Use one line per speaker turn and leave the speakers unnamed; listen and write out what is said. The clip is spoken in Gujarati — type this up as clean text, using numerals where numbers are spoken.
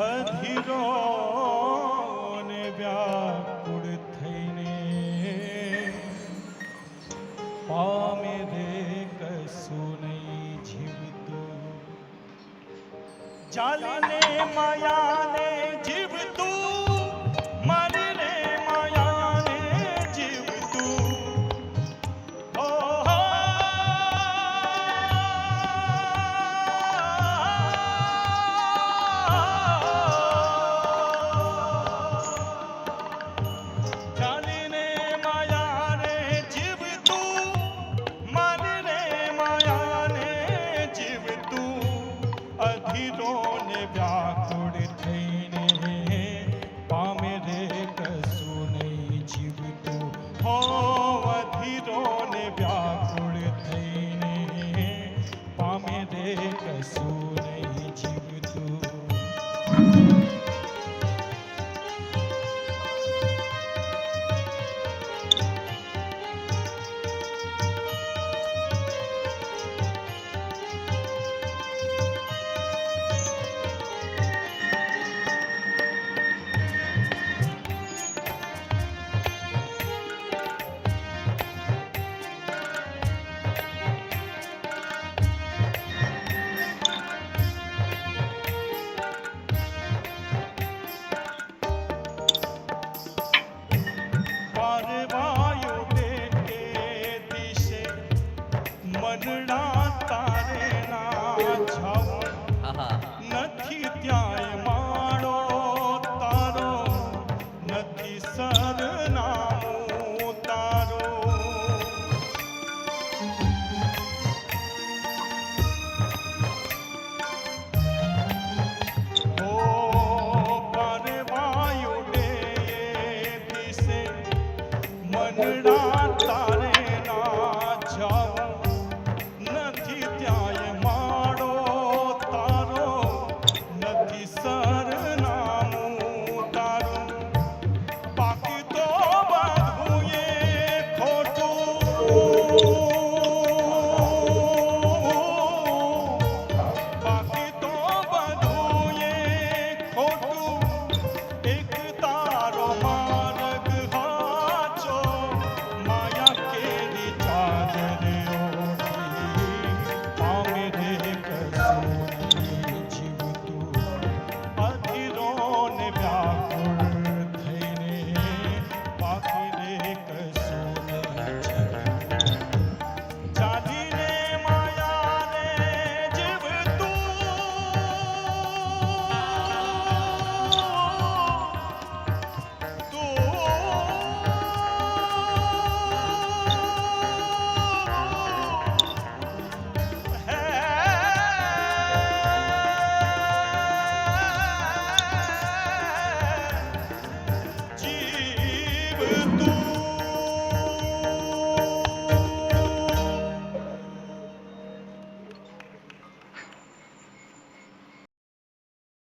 અધીરો ને વ્યાકુળ થઈને પામે રે કશું નહીં જીવતું, ચાલીને માયાને જીવતું, મારીને માયાને જીવતું. ચાલીને માયાને જીવતું, મારીને માયાને જીવતું, અધીરો ને વ્યાકુળ થઈને પામે રે કશું નહીં જીવતું. હો અધીરો ને વ્યાકુળ થઈને પામે રે કશું નહીં જીવતું. પરવાયો બેટે દિશે મનડા તારે ના જાઉં, નથી ત્યાંય માળો તારો, નથી સરનામું તારો. ઓ પરવાયો બે દિશે મનડા